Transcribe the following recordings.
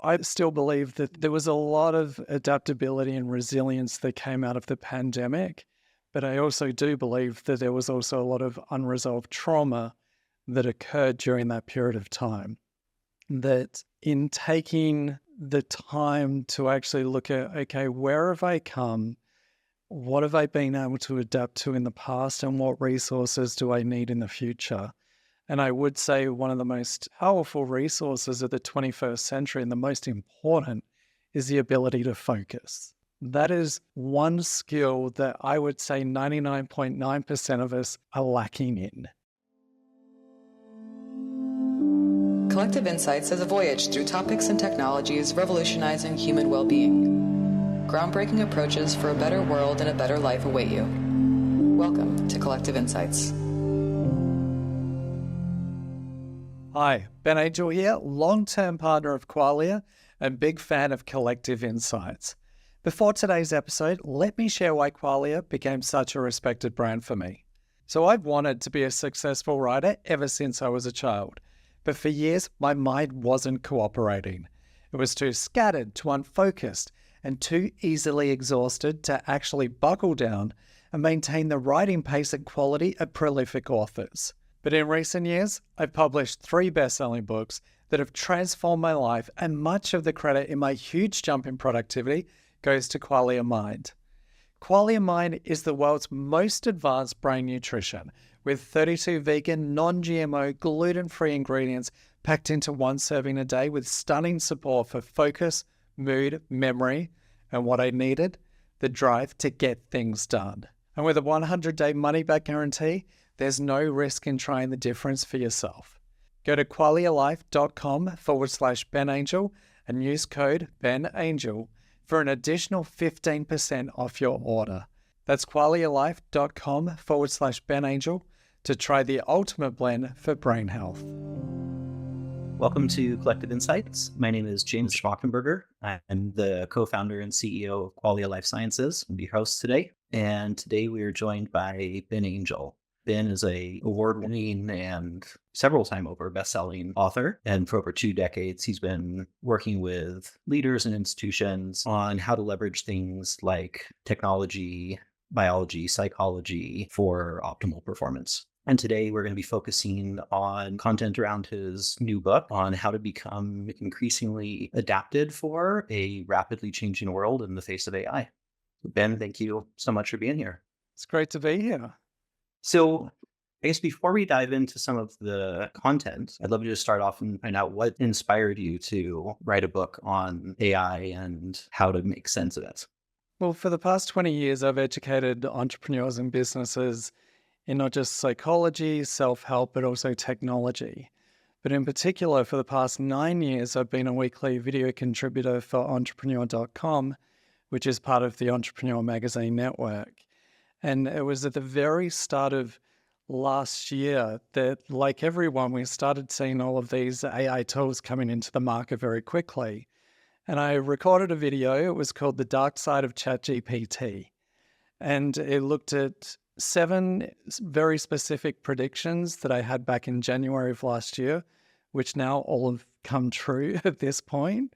I still believe that there was a lot of adaptability and resilience that came out of the pandemic, but I also do believe that there was also a lot of unresolved trauma that occurred during that period of time. That in taking the time to actually look at, okay, where have I come? What have I been able to adapt to in the past? And what resources do I need in the future? And I would say one of the most powerful resources of the 21st century and the most important is the ability to focus. That is one skill that I would say 99.9% of us are lacking in. Collective Insights is a voyage through topics and technologies revolutionizing human well-being. Groundbreaking approaches for a better world and a better life await you. Welcome to Collective Insights. Hi, Ben Angel here, long-term partner of Qualia and big fan of Collective Insights. Before today's episode, let me share why Qualia became such a respected brand for me. So I've wanted to be a successful writer ever since I was a child. But for years, my mind wasn't cooperating. It was too scattered, too unfocused, and too easily exhausted to actually buckle down and maintain the writing pace and quality of prolific authors. But in recent years, I've published 3 best-selling books that have transformed my life, and much of the credit in my huge jump in productivity goes to Qualia Mind. Qualia Mind is the world's most advanced brain nutrition, with 32 vegan, non-GMO, gluten-free ingredients packed into one serving a day with stunning support for focus, mood, memory, and what I needed, the drive to get things done. And with a 100-day money-back guarantee, there's no risk in trying the difference for yourself. Go to qualialife.com/BenAngel and use code BenAngel for an additional 15% off your order. That's qualialife.com/BenAngel to try the ultimate blend for brain health. Welcome to Collective Insights. My name is James Schmachtenberger. I'm the co-founder and CEO of Qualia Life Sciences. I'm your host today. And today we are joined by Ben Angel. Ben is an award-winning and several time over best-selling author. And for over 2 decades, he's been working with leaders and institutions on how to leverage things like technology, biology, psychology for optimal performance. And today we're going to be focusing on content around his new book on how to become increasingly adapted for a rapidly changing world in the face of AI. Ben, thank you so much for being here. It's great to be here. So I guess before we dive into some of the content, I'd love to just start off and find out what inspired you to write a book on AI and how to make sense of it. Well, for the past 20 years, I've educated entrepreneurs and businesses in not just psychology, self-help, but also technology. But in particular, for the past 9 years, I've been a weekly video contributor for entrepreneur.com, which is part of the Entrepreneur Magazine network. And it was at the very start of last year that, like everyone, we started seeing all of these AI tools coming into the market very quickly. And I recorded a video. It was called The Dark Side of ChatGPT. And it looked at 7 very specific predictions that I had back in January of last year, which now all have come true at this point.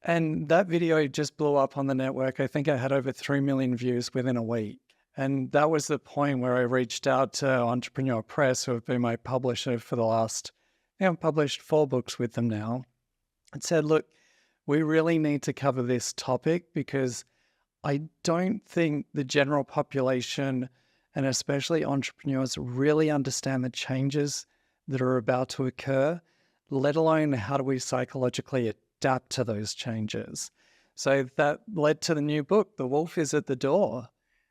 And that video just blew up on the network. I think I had over 3 million views within a week. And that was the point where I reached out to Entrepreneur Press, who have been my publisher for the last, I've published 4 books with them now, and said, look, we really need to cover this topic because I don't think the general population, and especially entrepreneurs, really understand the changes that are about to occur, let alone how do we psychologically adapt to those changes. So that led to the new book, The Wolf is at the Door.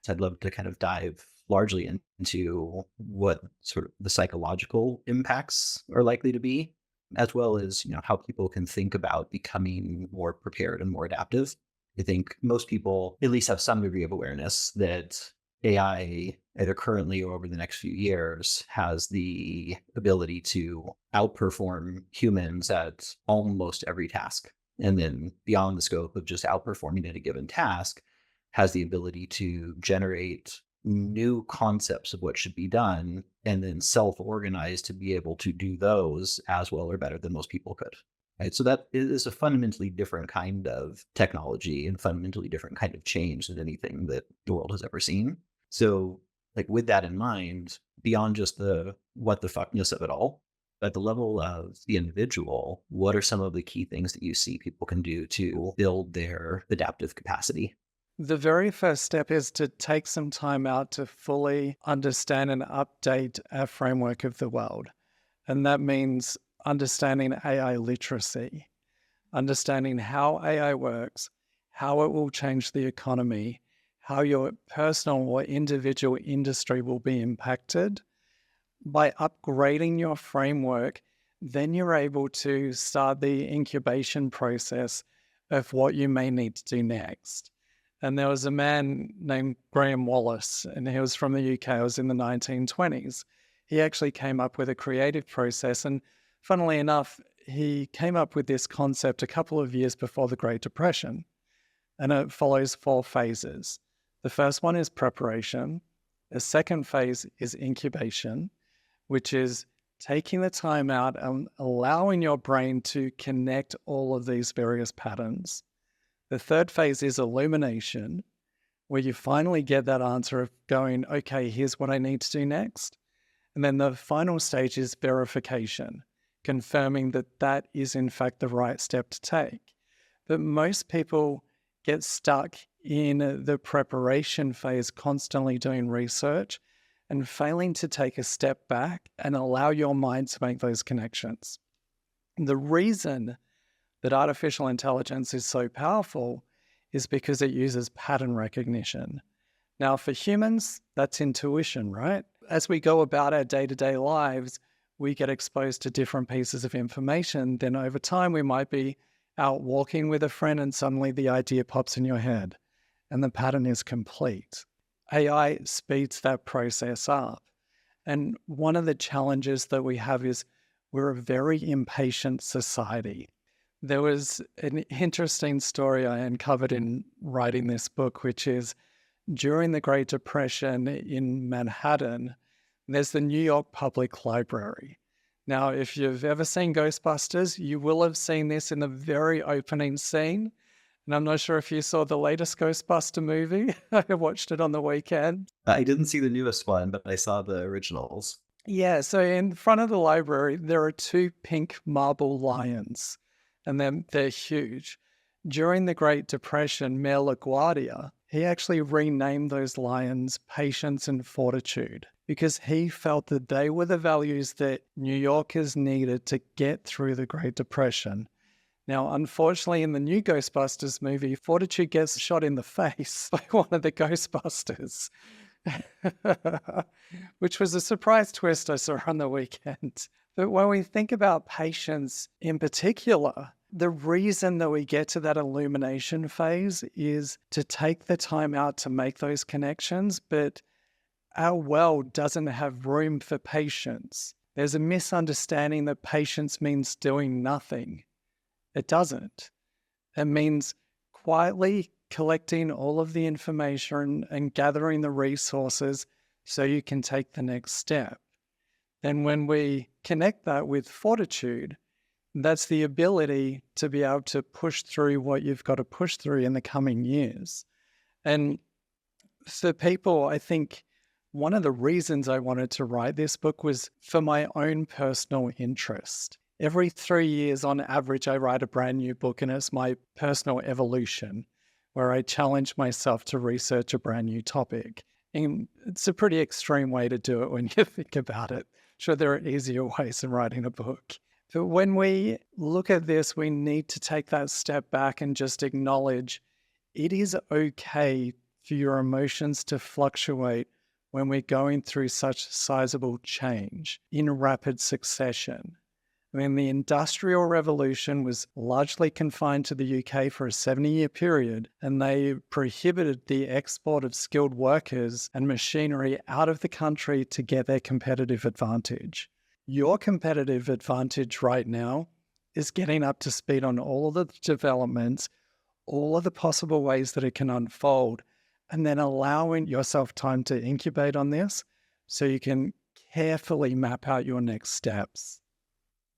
I'd love to kind of dive largely into what sort of the psychological impacts are likely to be, as well as, how people can think about becoming more prepared and more adaptive. I think most people at least have some degree of awareness that AI, either currently or over the next few years, has the ability to outperform humans at almost every task. And then beyond the scope of just outperforming at a given task, has the ability to generate new concepts of what should be done and then self-organize to be able to do those as well or better than most people could. Right. So that is a fundamentally different kind of technology and fundamentally different kind of change than anything that the world has ever seen. So, like with that in mind, beyond just the what the fuckness of it all, at the level of the individual, what are some of the key things that you see people can do to build their adaptive capacity? The very first step is to take some time out to fully understand and update our framework of the world. And that means understanding AI literacy, understanding how AI works, how it will change the economy, how your personal or individual industry will be impacted. By upgrading your framework, then you're able to start the incubation process of what you may need to do next. And there was a man named Graham Wallace, and he was from the UK. It was in the 1920s. He actually came up with a creative process. And funnily enough, he came up with this concept a couple of years before the Great Depression. And it follows four phases. The first one is preparation. The second phase is incubation, which is taking the time out and allowing your brain to connect all of these various patterns. The third phase is illumination, where you finally get that answer of going, okay, here's what I need to do next. And then the final stage is verification, confirming that that is in fact the right step to take. But most people get stuck in the preparation phase, constantly doing research and failing to take a step back and allow your mind to make those connections. The reason that artificial intelligence is so powerful is because it uses pattern recognition. Now, for humans, that's intuition, right? As we go about our day-to-day lives, we get exposed to different pieces of information. Then over time, we might be out walking with a friend and suddenly the idea pops in your head and the pattern is complete. AI speeds that process up. And one of the challenges that we have is we're a very impatient society. There was an interesting story I uncovered in writing this book, which is during the Great Depression in Manhattan, there's the New York Public Library. Now, if you've ever seen Ghostbusters, you will have seen this in the very opening scene. And I'm not sure if you saw the latest Ghostbuster movie. I watched it on the weekend. I didn't see the newest one, but I saw the originals. Yeah, so in front of the library, there are two pink marble lions, and they're huge. During the Great Depression, Mayor LaGuardia, he actually renamed those lions Patience and Fortitude because he felt that they were the values that New Yorkers needed to get through the Great Depression. Now, unfortunately, in the new Ghostbusters movie, Fortitude gets shot in the face by one of the Ghostbusters, which was a surprise twist I saw on the weekend. But when we think about patience in particular, the reason that we get to that illumination phase is to take the time out to make those connections, but our world doesn't have room for patience. There's a misunderstanding that patience means doing nothing. It doesn't. It means quietly collecting all of the information and gathering the resources so you can take the next step. Then when we connect that with fortitude, that's the ability to be able to push through what you've got to push through in the coming years. And for people, I think one of the reasons I wanted to write this book was for my own personal interest. Every 3 years, on average, I write a brand new book, and it's my personal evolution, where I challenge myself to research a brand new topic. And it's a pretty extreme way to do it when you think about it. Sure, there are easier ways than writing a book. But when we look at this, we need to take that step back and just acknowledge it is okay for your emotions to fluctuate when we're going through such sizable change in rapid succession. I mean, the Industrial Revolution was largely confined to the UK for a 70-year period, and they prohibited the export of skilled workers and machinery out of the country to get their competitive advantage. Your competitive advantage right now is getting up to speed on all of the developments, all of the possible ways that it can unfold, and then allowing yourself time to incubate on this so you can carefully map out your next steps.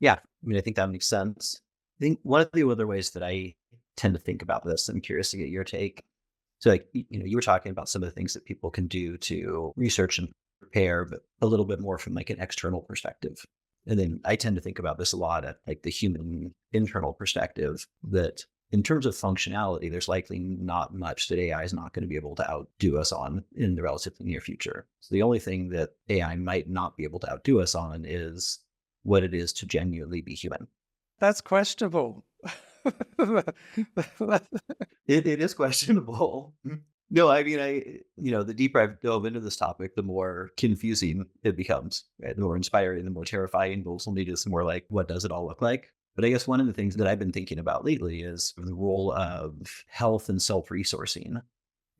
Yeah, I mean, I think that makes sense. I think one of the other ways that I tend to think about this, I'm curious to get your take. So, like, you were talking about some of the things that people can do to research and prepare, but a little bit more from like an external perspective. And then I tend to think about this a lot at like the human internal perspective that in terms of functionality, there's likely not much that AI is not going to be able to outdo us on in the relatively near future. So the only thing that AI might not be able to outdo us on is what it is to genuinely be human. That's questionable. It is questionable. No, I mean, the deeper I delve into this topic, the more confusing it becomes, right? The more inspiring, the more terrifying, but also just more like, what does it all look like? But I guess one of the things that I've been thinking about lately is the role of health and self-resourcing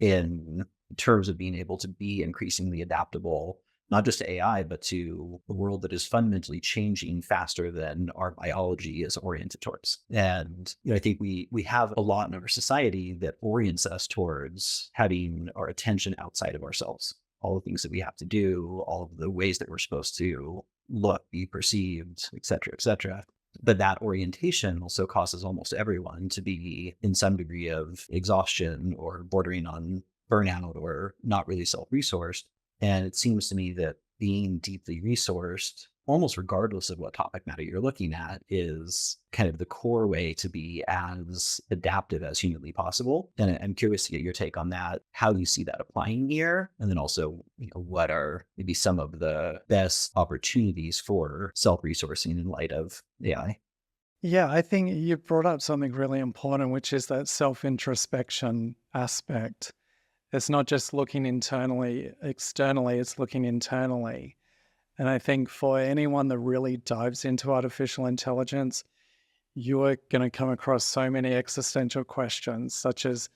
in terms of being able to be increasingly adaptable, not just to AI, but to a world that is fundamentally changing faster than our biology is oriented towards. And I think we have a lot in our society that orients us towards having our attention outside of ourselves. All the things that we have to do, all of the ways that we're supposed to look, be perceived, et cetera, et cetera. But that orientation also causes almost everyone to be in some degree of exhaustion or bordering on burnout or not really self-resourced. And it seems to me that being deeply resourced, almost regardless of what topic matter you're looking at, is kind of the core way to be as adaptive as humanly possible. And I'm curious to get your take on that, how you see that applying here, and then also, what are maybe some of the best opportunities for self-resourcing in light of AI? Yeah, I think you brought up something really important, which is that self-introspection aspect. It's not just looking internally, externally, it's looking internally. And I think for anyone that really dives into artificial intelligence, you're going to come across so many existential questions, such as,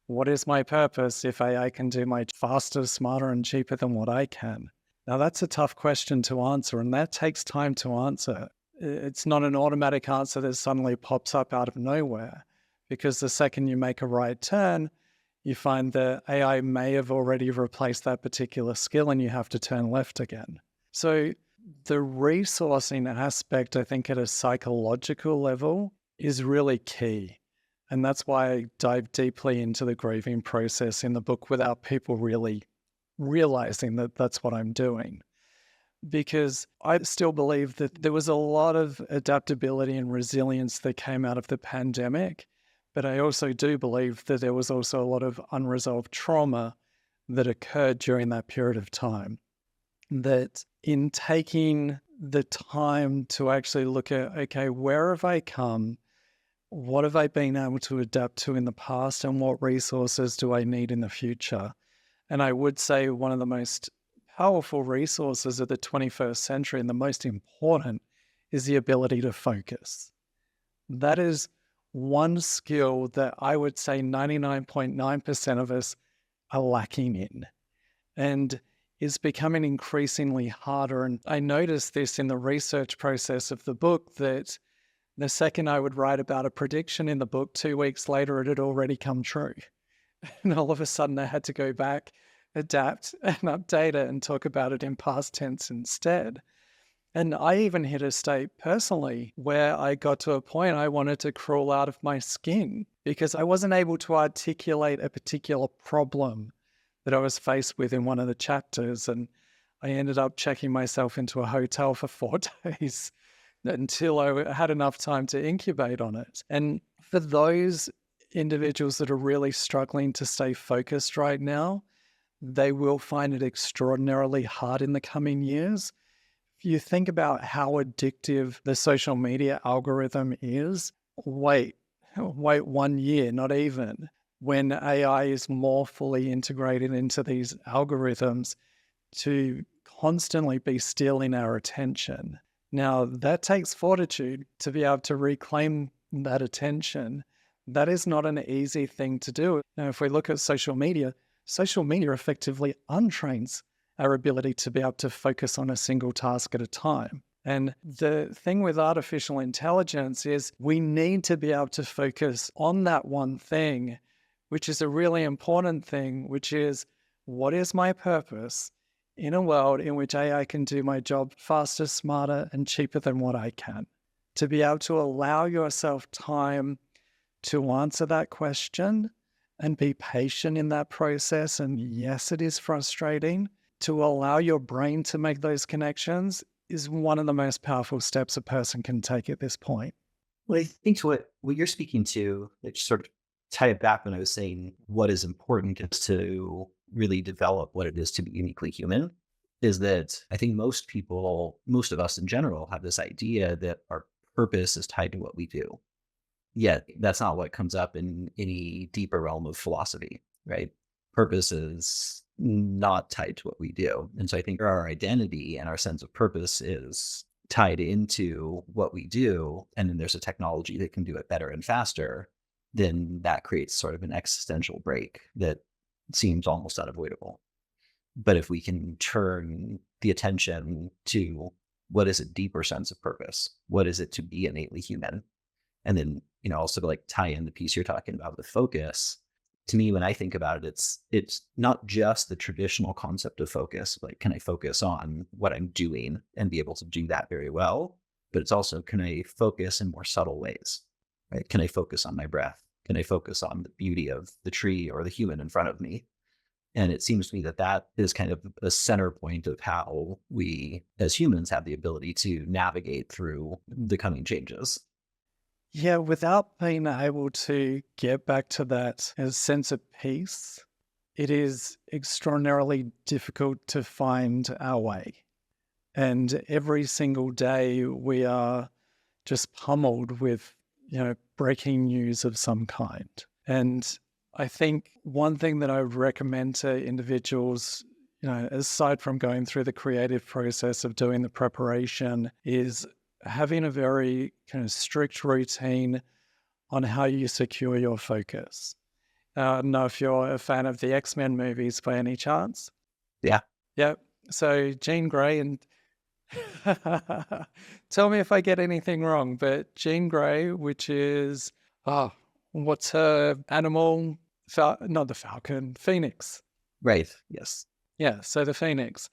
what is my purpose if AI can do my faster, smarter, and cheaper than what I can? Now, that's a tough question to answer, and that takes time to answer. It's not an automatic answer that suddenly pops up out of nowhere, because the second you make a right turn, you find that AI may have already replaced that particular skill and you have to turn left again. So the resourcing aspect, I think at a psychological level, is really key. And that's why I dive deeply into the grieving process in the book without people really realizing that that's what I'm doing. Because I still believe that there was a lot of adaptability and resilience that came out of the pandemic. But I also do believe that there was also a lot of unresolved trauma that occurred during that period of time. That in taking the time to actually look at, okay, where have I come? What have I been able to adapt to in the past? And what resources do I need in the future? And I would say one of the most powerful resources of the 21st century and the most important is the ability to focus. That is one skill that I would say 99.9% of us are lacking in and is becoming increasingly harder. And I noticed this in the research process of the book, that the second I would write about a prediction in the book, 2 weeks later, it had already come true. And all of a sudden I had to go back, adapt and update it and talk about it in past tense instead. And I even hit a state personally where I got to a point I wanted to crawl out of my skin because I wasn't able to articulate a particular problem that I was faced with in one of the chapters. And I ended up checking myself into a hotel for 4 days until I had enough time to incubate on it. And for those individuals that are really struggling to stay focused right now, they will find it extraordinarily hard in the coming years. If you think about how addictive the social media algorithm is, wait 1 year, not even, when AI is more fully integrated into these algorithms to constantly be stealing our attention. Now, that takes fortitude to be able to reclaim that attention. That is not an easy thing to do. Now, if we look at social media effectively untrains our ability to be able to focus on a single task at a time. And the thing with artificial intelligence is we need to be able to focus on that one thing, which is a really important thing, which is, what is my purpose in a world in which AI can do my job faster, smarter, and cheaper than what I can? to be able to allow yourself time to answer that question and be patient in that process. And yes, it is frustrating. To allow your brain to make those connections is one of the most powerful steps a person can take at this point. Well, I think what you're speaking to, that sort of tie it back when I was saying what is important is to really develop what it is to be uniquely human, is that I think most people, most of us in general, have this idea that our purpose is tied to what we do. Yet that's not what comes up in any deeper realm of philosophy, right? Purpose is not tied to what we do. And so I think our identity and our sense of purpose is tied into what we do. And then there's a technology that can do it better and faster. Then that creates sort of an existential break that seems almost unavoidable. But if we can turn the attention to what is a deeper sense of purpose, what is it to be innately human? And then, also to like tie in the piece you're talking about with focus. To me, when I think about it, it's not just the traditional concept of focus, like can I focus on what I'm doing and be able to do that very well? But it's also, can I focus in more subtle ways, right? Can I focus on my breath? Can I focus on the beauty of the tree or the human in front of me? And it seems to me that that is kind of a center point of how we as humans have the ability to navigate through the coming changes. Yeah, without being able to get back to that sense of peace, it is extraordinarily difficult to find our way. And every single day we are just pummeled with, breaking news of some kind. And I think one thing that I would recommend to individuals, aside from going through the creative process of doing the preparation, is having a very kind of strict routine on how you secure your focus. I don't know if you're a fan of the X-Men movies by any chance. Yeah. Yep. So Jean Grey and tell me if I get anything wrong, but Jean Grey, which is, what's her animal? Not the falcon, phoenix. Right. Yes. Yeah, so the phoenix.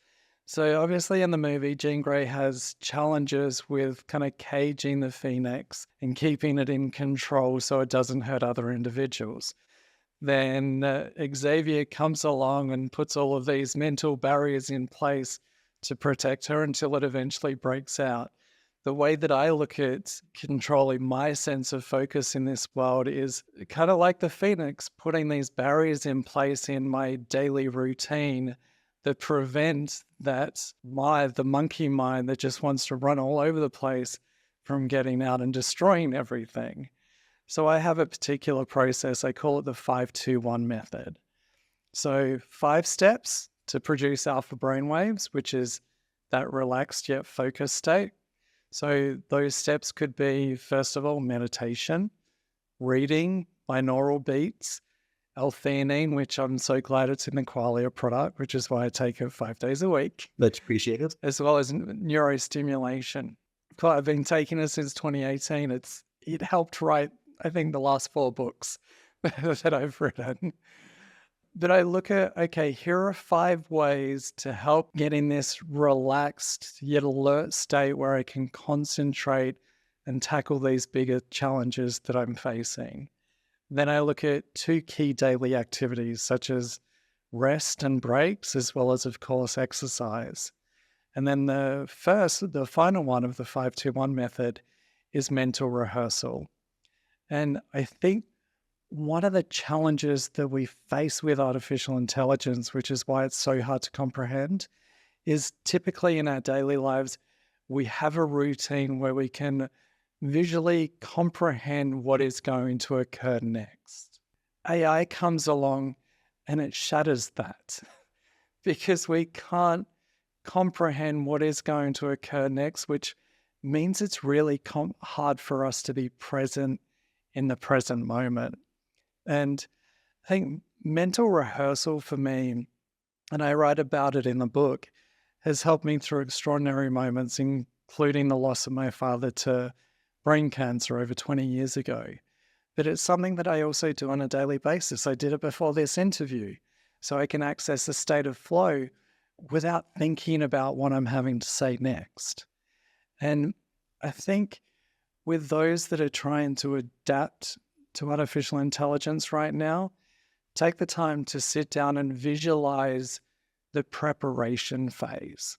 So obviously in the movie, Jean Grey has challenges with kind of caging the phoenix and keeping it in control so it doesn't hurt other individuals. Then Xavier comes along and puts all of these mental barriers in place to protect her until it eventually breaks out. The way that I look at controlling my sense of focus in this world is kind of like the phoenix, putting these barriers in place in my daily routine that prevent the monkey mind that just wants to run all over the place from getting out and destroying everything. So I have a particular process. I call it the 5-2-1 method. So 5 steps to produce alpha brainwaves, which is that relaxed yet focused state. So those steps could be, first of all, meditation, reading, binaural beats, L-theanine, which I'm so glad it's in the Qualia product, which is why I take it 5 days a week. Much appreciated. As well as neurostimulation. I've been taking it since 2018. It helped write, I think, the last 4 books that I've written. But I look at, okay, here are 5 ways to help get in this relaxed yet alert state where I can concentrate and tackle these bigger challenges that I'm facing. Then I look at 2 key daily activities, such as rest and breaks, as well as, of course, exercise. And then the final one of the 5-2-1 method is mental rehearsal. And I think one of the challenges that we face with artificial intelligence, which is why it's so hard to comprehend, is typically in our daily lives, we have a routine where we can visually comprehend what is going to occur next. AI comes along and it shatters that because we can't comprehend what is going to occur next, which means it's really hard for us to be present in the present moment. And I think mental rehearsal for me, and I write about it in the book, has helped me through extraordinary moments, including the loss of my father to brain cancer over 20 years ago. But it's something that I also do on a daily basis. I did it before this interview, so I can access a state of flow without thinking about what I'm having to say next. And I think with those that are trying to adapt to artificial intelligence right now, take the time to sit down and visualize the preparation phase,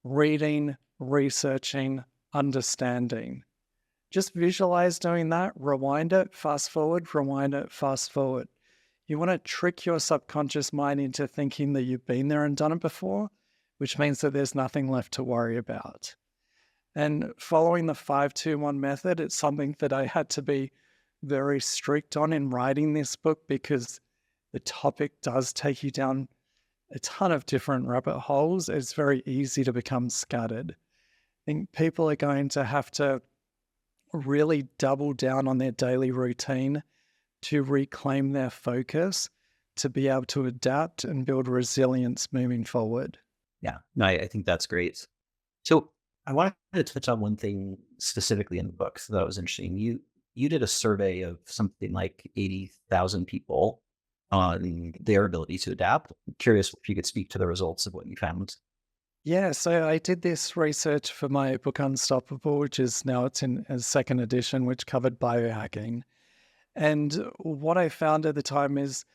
reading, researching, understanding. Just visualize doing that, rewind it, fast forward, rewind it, fast forward. You want to trick your subconscious mind into thinking that you've been there and done it before, which means that there's nothing left to worry about. And following the 5-2-1 method, it's something that I had to be very strict on in writing this book because the topic does take you down a ton of different rabbit holes. It's very easy to become scattered. I think people are going to have to really double down on their daily routine to reclaim their focus, to be able to adapt and build resilience moving forward. Yeah, no, I think that's great. So I wanted to touch on one thing specifically in the book that was interesting. You did a survey of something like 80,000 people on their ability to adapt. I'm curious if you could speak to the results of what you found. Yeah, so I did this research for my book Unstoppable, which is now it's in a second edition, which covered biohacking. And what I found at the time is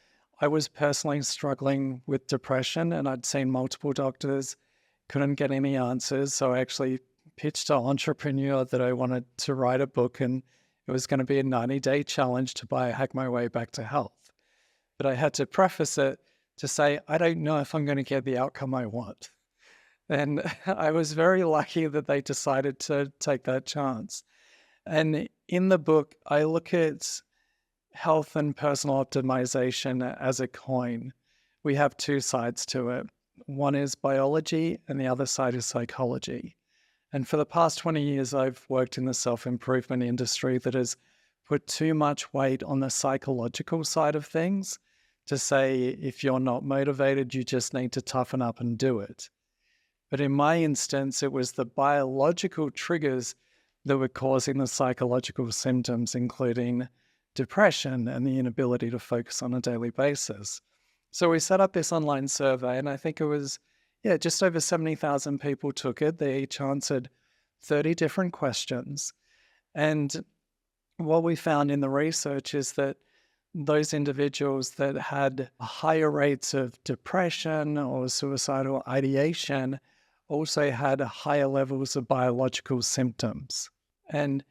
I was personally struggling with depression and I'd seen multiple doctors, couldn't get any answers. So I actually pitched to an entrepreneur that I wanted to write a book and it was going to be a 90-day challenge to biohack my way back to health. But I had to preface it to say, I don't know if I'm going to get the outcome I want. And I was very lucky that they decided to take that chance. And in the book, I look at health and personal optimization as a coin. We have two sides to it. One is biology and the other side is psychology. And for the past 20 years, I've worked in the self-improvement industry that has put too much weight on the psychological side of things to say, if you're not motivated, you just need to toughen up and do it. But in my instance, it was the biological triggers that were causing the psychological symptoms, including depression and the inability to focus on a daily basis. So we set up this online survey, and I think it was, just over 70,000 people took it. They each answered 30 different questions. And what we found in the research is that those individuals that had higher rates of depression or suicidal ideation also had higher levels of biological symptoms. And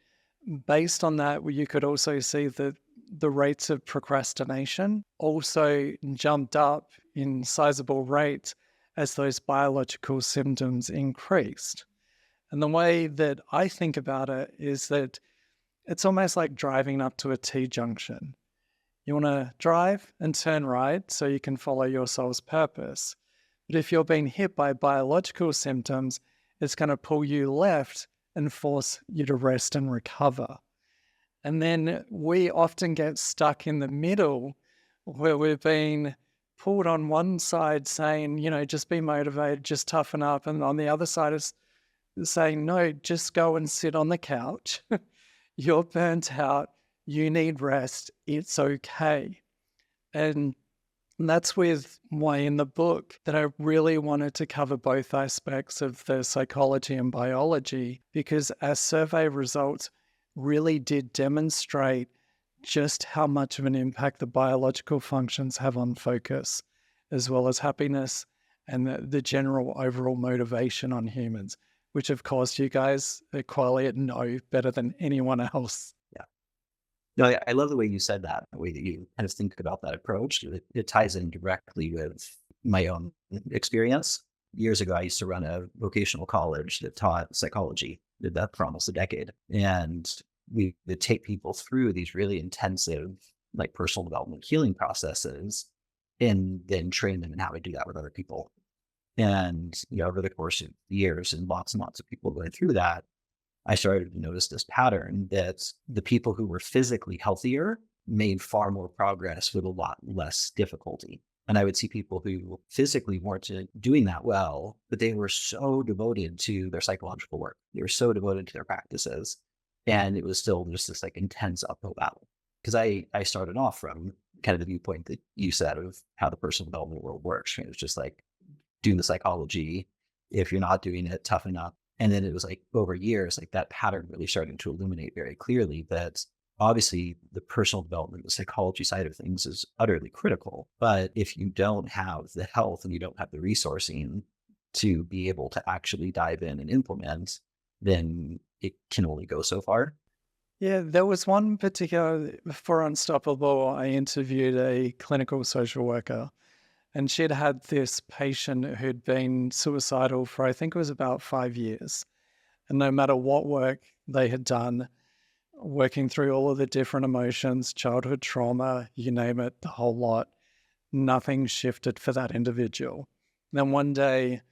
based on that, you could also see that the rates of procrastination also jumped up in sizable rates as those biological symptoms increased. And the way that I think about it is that it's almost like driving up to a T-junction. You want to drive and turn right so you can follow your soul's purpose. But if you're being hit by biological symptoms, it's going to pull you left and force you to rest and recover. And then we often get stuck in the middle where we're being pulled on one side saying, just be motivated, just toughen up. And on the other side is saying, no, just go and sit on the couch. You're burnt out. You need rest. It's okay. And that's why in the book that I really wanted to cover both aspects of the psychology and biology, because our survey results really did demonstrate just how much of an impact the biological functions have on focus, as well as happiness and the general overall motivation on humans, which of course you guys at Qualia know better than anyone else. Yeah. No, I love the way you said that, the way that you kind of think about that approach. It ties in directly with my own experience. Years ago, I used to run a vocational college that taught psychology. Did that for almost a decade. And we would take people through these really intensive, like personal development healing processes and then train them in how to do that with other people. And over the course of years and lots of people going through that, I started to notice this pattern that the people who were physically healthier made far more progress with a lot less difficulty. And I would see people who physically weren't doing that well, but they were so devoted to their psychological work. They were so devoted to their practices. And it was still just this like intense uphill battle. Because I started off from kind of the viewpoint that you said of how the personal development world works. It was just like, do the psychology. If you're not doing it, toughen up. And then it was like over years, like that pattern really started to illuminate very clearly that obviously the personal development, the psychology side of things is utterly critical. But if you don't have the health and you don't have the resourcing to be able to actually dive in and implement, then it can only go so far. Yeah, there was one particular for Unstoppable. I interviewed a clinical social worker, and she'd had this patient who'd been suicidal for, I think it was about 5 years. And no matter what work they had done, working through all of the different emotions, childhood trauma, you name it, the whole lot, nothing shifted for that individual. Then one day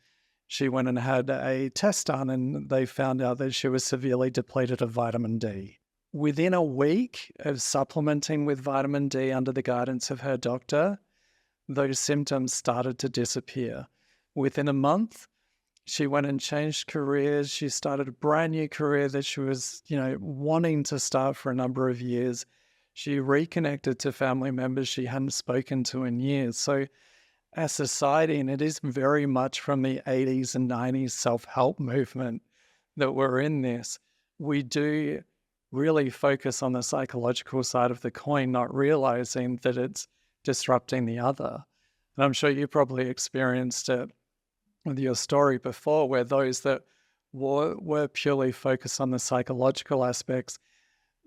she went and had a test done, and they found out that she was severely depleted of vitamin D. Within a week of supplementing with vitamin D under the guidance of her doctor, those symptoms started to disappear. Within a month, she went and changed careers. She started a brand new career that she was, wanting to start for a number of years. She reconnected to family members she hadn't spoken to in years. So, as society, and it is very much from the 80s and 90s self-help movement that we're in this, we do really focus on the psychological side of the coin, not realizing that it's disrupting the other. And I'm sure you probably experienced it with your story before, where those that were purely focused on the psychological aspects,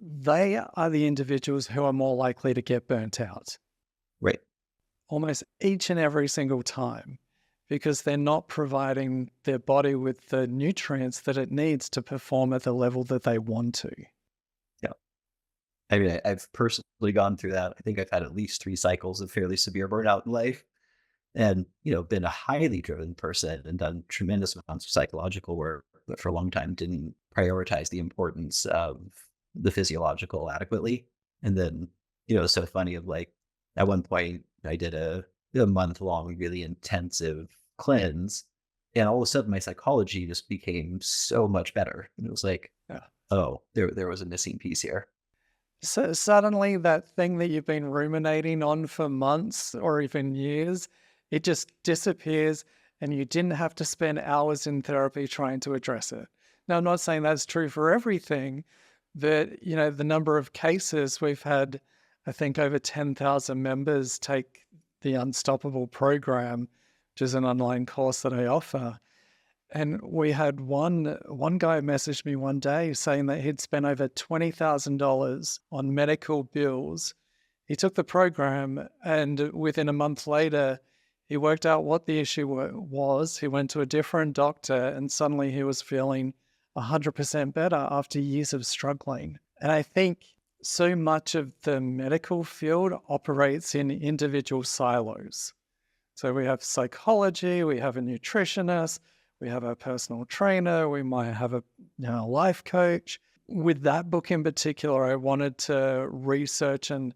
they are the individuals who are more likely to get burnt out Right. almost each and every single time, because they're not providing their body with the nutrients that it needs to perform at the level that they want to. Yeah. I mean, I've personally gone through that. I think I've had at least 3 cycles of fairly severe burnout in life and, been a highly driven person and done tremendous amounts of psychological work, but for a long time didn't prioritize the importance of the physiological adequately. And then, it's so funny of like, at one point I did a month-long, really intensive cleanse. And all of a sudden my psychology just became so much better. And it was like, Yeah. oh, there was a missing piece here. So suddenly that thing that you've been ruminating on for months or even years, it just disappears, and you didn't have to spend hours in therapy trying to address it. Now, I'm not saying that's true for everything, but the number of cases we've had, I think over 10,000 members take the Unstoppable program, which is an online course that I offer. And we had one guy message me one day saying that he'd spent over $20,000 on medical bills. He took the program, and within a month later, he worked out what the issue was. He went to a different doctor, and suddenly he was feeling 100% better after years of struggling. And I think so much of the medical field operates in individual silos. So we have psychology, we have a nutritionist, we have a personal trainer, we might have a life coach. With that book in particular, I wanted to research and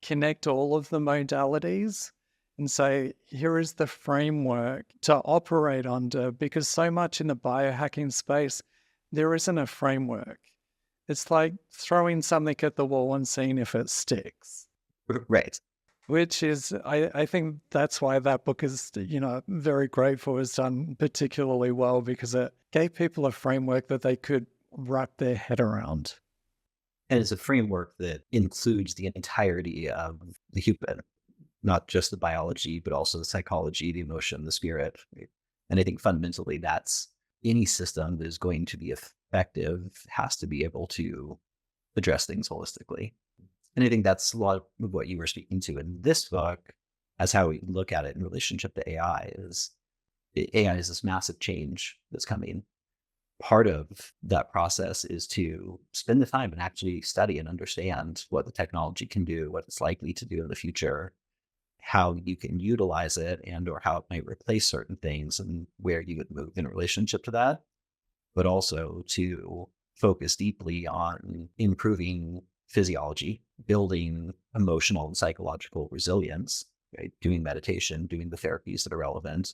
connect all of the modalities and say, here is the framework to operate under, because so much in the biohacking space, there isn't a framework. It's like throwing something at the wall and seeing if it sticks. Right. Which is, I think that's why that book is, very grateful, is done particularly well, because it gave people a framework that they could wrap their head around. And it's a framework that includes the entirety of the human, not just the biology, but also the psychology, the emotion, the spirit. Right? And I think fundamentally that's any system that is going to be effective has to be able to address things holistically. And I think that's a lot of what you were speaking to in this book as how we look at it in relationship to AI is this massive change that's coming. Part of that process is to spend the time and actually study and understand what the technology can do, what it's likely to do in the future, how you can utilize it and or how it might replace certain things and where you would move in relationship to that, but also to focus deeply on improving physiology, building emotional and psychological resilience, right? Doing meditation, doing the therapies that are relevant,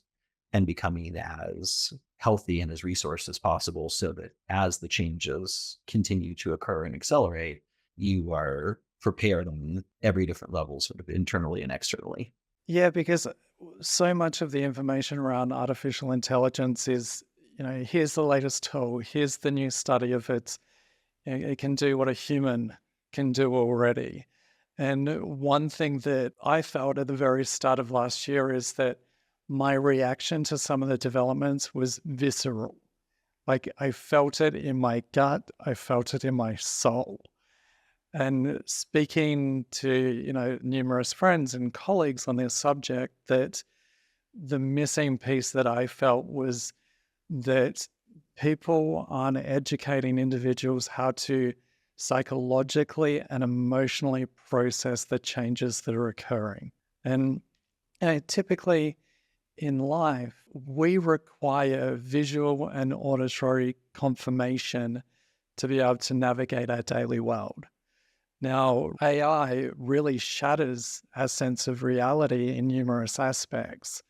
and becoming as healthy and as resourced as possible so that as the changes continue to occur and accelerate, you are prepared on every different level, sort of internally and externally. Yeah, because so much of the information around artificial intelligence is, here's the latest tool, here's the new study of it. It can do what a human can do already. And one thing that I felt at the very start of last year is that my reaction to some of the developments was visceral. Like I felt it in my gut, I felt it in my soul. And speaking to, numerous friends and colleagues on this subject, that the missing piece that I felt was that people aren't educating individuals how to psychologically and emotionally process the changes that are occurring. And typically in life, we require visual and auditory confirmation to be able to navigate our daily world. Now, AI really shatters our sense of reality in numerous aspects.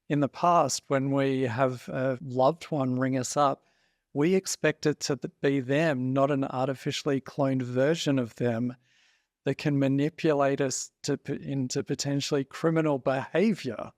In the past, when we have a loved one ring us up, we expect it to be them, not an artificially cloned version of them that can manipulate us into potentially criminal behavior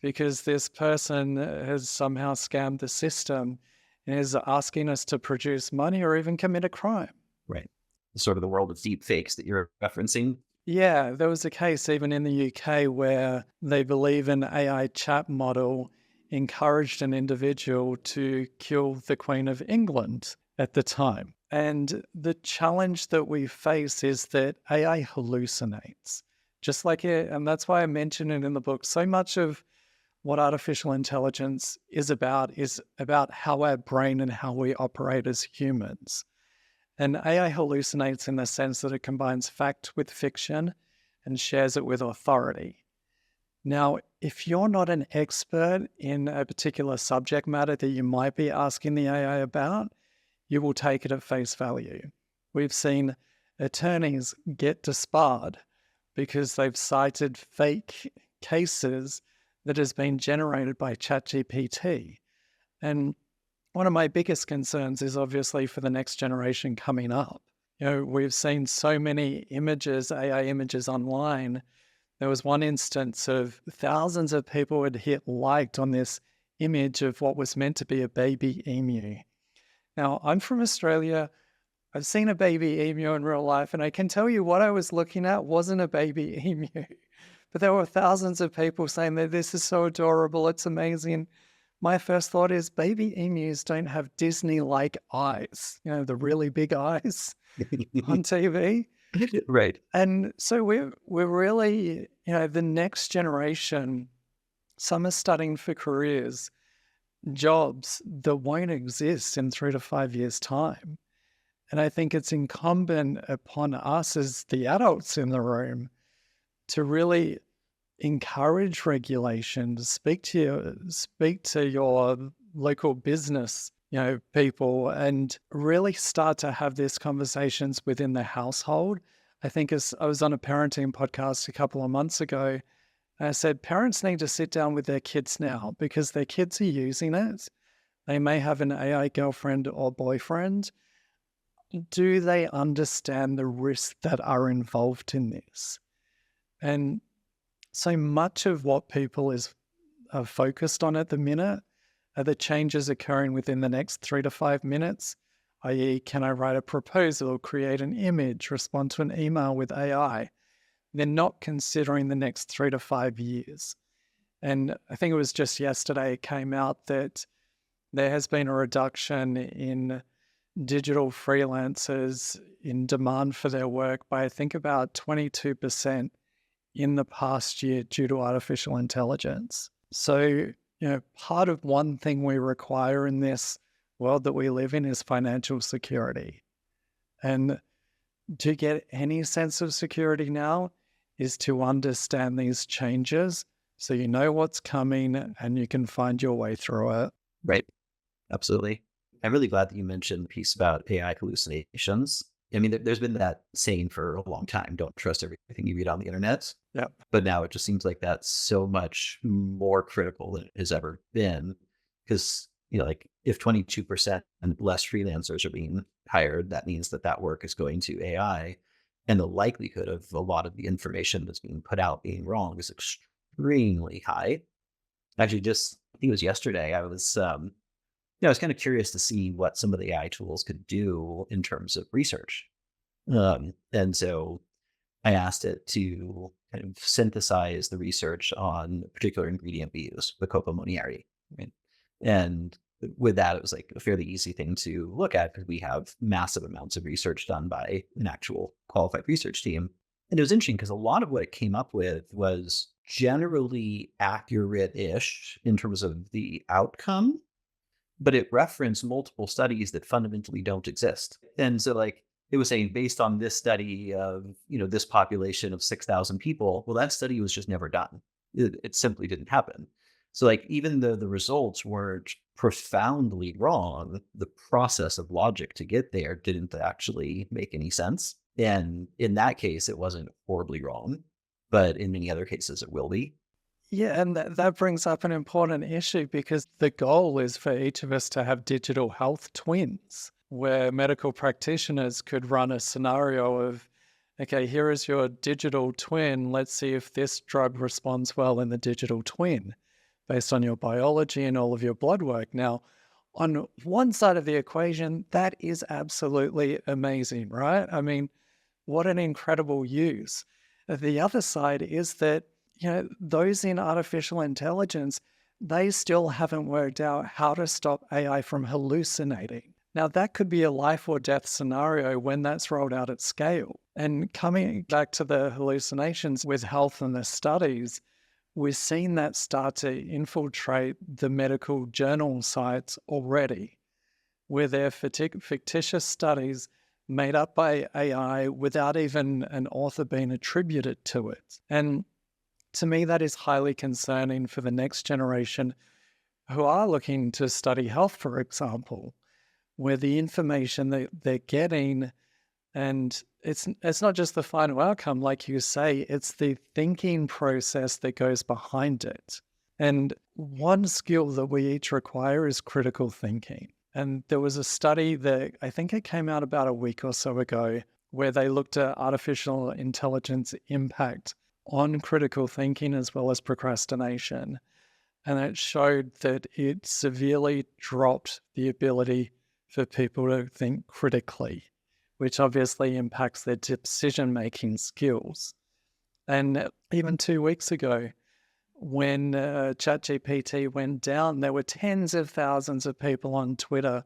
because this person has somehow scammed the system and is asking us to produce money or even commit a crime. Right. Sort of the world of deep fakes that you're referencing. Yeah, there was a case even in the UK where they believe an AI chat model encouraged an individual to kill the Queen of England at the time. And the challenge that we face is that AI hallucinates, just like it. And that's why I mention it in the book. So much of what artificial intelligence is about how our brain and how we operate as humans. And AI hallucinates in the sense that it combines fact with fiction and shares it with authority. Now, if you're not an expert in a particular subject matter that you might be asking the AI about, you will take it at face value. We've seen attorneys get disbarred because they've cited fake cases that has been generated by ChatGPT. And one of my biggest concerns is obviously for the next generation coming up. We've seen so many images, AI images online. There was one instance of thousands of people had hit liked on this image of what was meant to be a baby emu. Now, I'm from Australia. I've seen a baby emu in real life, and I can tell you what I was looking at wasn't a baby emu. But there were thousands of people saying that this is so adorable, it's amazing. My first thought is baby emus don't have Disney-like eyes, the really big eyes on TV. Right. And so we're really, the next generation, some are studying for careers, jobs that won't exist in 3 to 5 years' time. And I think it's incumbent upon us as the adults in the room to really encourage regulation, to speak to your local business, people, and really start to have these conversations within the household. I think as I was on a parenting podcast a couple of months ago, and I said parents need to sit down with their kids now because their kids are using it. They may have an AI girlfriend or boyfriend. Do they understand the risks that are involved in this? And so much of what people are focused on at the minute are the changes occurring within the next 3 to 5 minutes, i.e., can I write a proposal, create an image, respond to an email with AI? They're not considering the next 3 to 5 years. And I think it was just yesterday it came out that there has been a reduction in digital freelancers in demand for their work by, I think, about 22% in the past year due to artificial intelligence. So, part of one thing we require in this world that we live in is financial security. And to get any sense of security now is to understand these changes so you know what's coming and you can find your way through it. Right. Absolutely. I'm really glad that you mentioned the piece about AI hallucinations. I mean, there's been that saying for a long time, don't trust everything you read on the internet. Yep. But now it just seems like that's so much more critical than it has ever been. Because, like if 22% and less freelancers are being hired, that means that work is going to AI. And the likelihood of a lot of the information that's being put out being wrong is extremely high. Actually, I think it was yesterday, I was I was kind of curious to see what some of the AI tools could do in terms of research. And so I asked it to kind of synthesize the research on a particular ingredient we use, the copamoniari. Right? And with that, it was like a fairly easy thing to look at because we have massive amounts of research done by an actual qualified research team. And it was interesting because a lot of what it came up with was generally accurate-ish in terms of the outcome, but it referenced multiple studies that fundamentally don't exist. And so like it was saying based on this study of, this population of 6,000 people, well, that study was just never done. It simply didn't happen. So like even though the results weren't profoundly wrong, the process of logic to get there didn't actually make any sense. And in that case, it wasn't horribly wrong, but in many other cases, it will be. Yeah, and that brings up an important issue because the goal is for each of us to have digital health twins where medical practitioners could run a scenario of, okay, here is your digital twin. Let's see if this drug responds well in the digital twin based on your biology and all of your blood work. Now, on one side of the equation, that is absolutely amazing, right? I mean, what an incredible use. The other side is that, those in artificial intelligence, they still haven't worked out how to stop AI from hallucinating. Now, that could be a life or death scenario when that's rolled out at scale. And coming back to the hallucinations with health and the studies, we've seen that start to infiltrate the medical journal sites already, where they're fictitious studies made up by AI without even an author being attributed to it. And to me, that is highly concerning for the next generation who are looking to study health, for example, where the information that they're getting, and it's not just the final outcome, like you say, it's the thinking process that goes behind it. And one skill that we each require is critical thinking. And there was a study that I think it came out about a week or so ago where they looked at artificial intelligence impact on critical thinking as well as procrastination. And it showed that it severely dropped the ability for people to think critically, which obviously impacts their decision-making skills. And even 2 weeks ago, when ChatGPT went down, there were tens of thousands of people on Twitter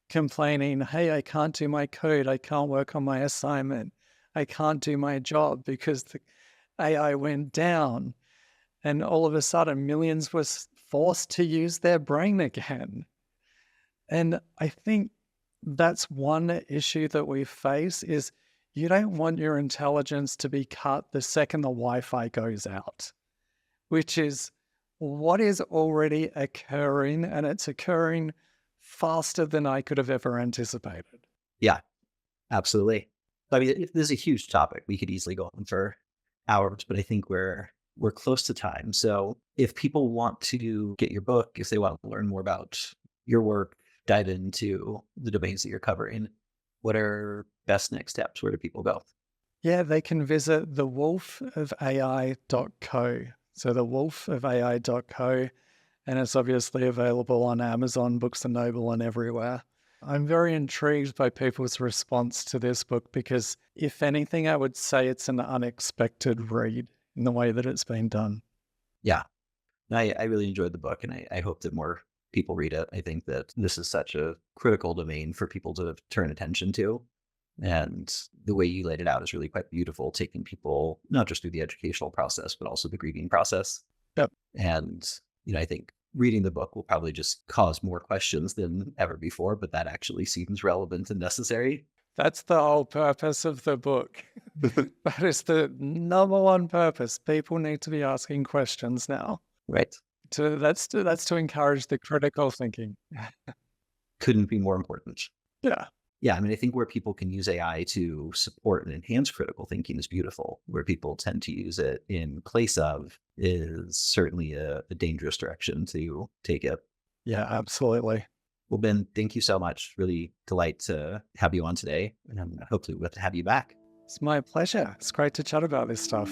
complaining, hey, I can't do my code, I can't work on my assignment, I can't do my job because the AI went down. And all of a sudden, millions were forced to use their brain again. And I think that's one issue that we face is you don't want your intelligence to be cut the second the Wi-Fi goes out, which is what is already occurring, and it's occurring faster than I could have ever anticipated. Yeah, absolutely. I mean, this is a huge topic. We could easily go on for hours, but I think we're close to time. So if people want to get your book, if they want to learn more about your work, dive into the domains that you're covering, what are best next steps? Where do people go? Yeah, they can visit thewolfofai.co. So thewolfofai.co, and it's obviously available on Amazon, Books and Noble, and everywhere. I'm very intrigued by people's response to this book because, if anything, I would say it's an unexpected read in the way that it's been done. Yeah, I really enjoyed the book, and I hope that more people read it. I think that this is such a critical domain for people to turn attention to. And the way you laid it out is really quite beautiful, taking people not just through the educational process, but also the grieving process. Yep. And, I think reading the book will probably just cause more questions than ever before, but that actually seems relevant and necessary. That's the whole purpose of the book. That is the number one purpose. People need to be asking questions now. Right. That's to encourage the critical thinking. Couldn't be more important. Yeah. Yeah, I mean, I think where people can use AI to support and enhance critical thinking is beautiful. Where people tend to use it in place of is certainly a dangerous direction to take it. Yeah, absolutely. Well, Ben, thank you so much. Really delight to have you on today, and hopefully we'll have you back. It's my pleasure. It's great to chat about this stuff.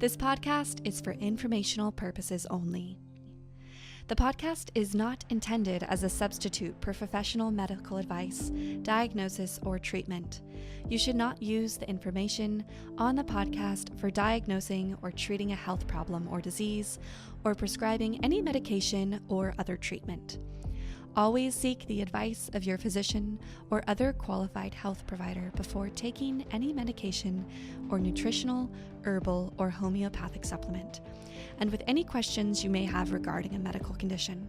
This podcast is for informational purposes only. The podcast is not intended as a substitute for professional medical advice, diagnosis, or treatment. You should not use the information on the podcast for diagnosing or treating a health problem or disease, or prescribing any medication or other treatment. Always seek the advice of your physician or other qualified health provider before taking any medication or nutritional, herbal, or homeopathic supplement, and with any questions you may have regarding a medical condition.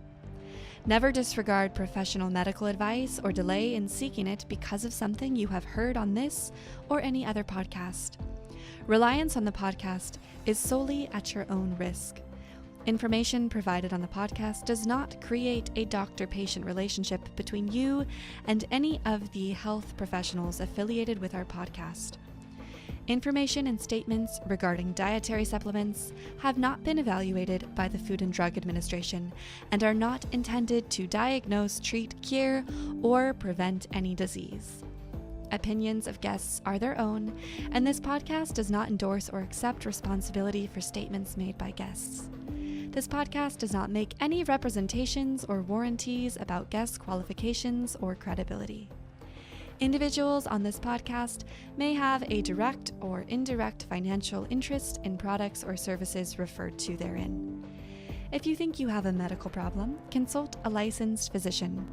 Never disregard professional medical advice or delay in seeking it because of something you have heard on this or any other podcast. Reliance on the podcast is solely at your own risk. Information provided on the podcast does not create a doctor-patient relationship between you and any of the health professionals affiliated with our podcast. Information and statements regarding dietary supplements have not been evaluated by the Food and Drug Administration and are not intended to diagnose, treat, cure, or prevent any disease. Opinions of guests are their own, and this podcast does not endorse or accept responsibility for statements made by guests. This podcast does not make any representations or warranties about guest qualifications or credibility. Individuals on this podcast may have a direct or indirect financial interest in products or services referred to therein. If you think you have a medical problem, consult a licensed physician.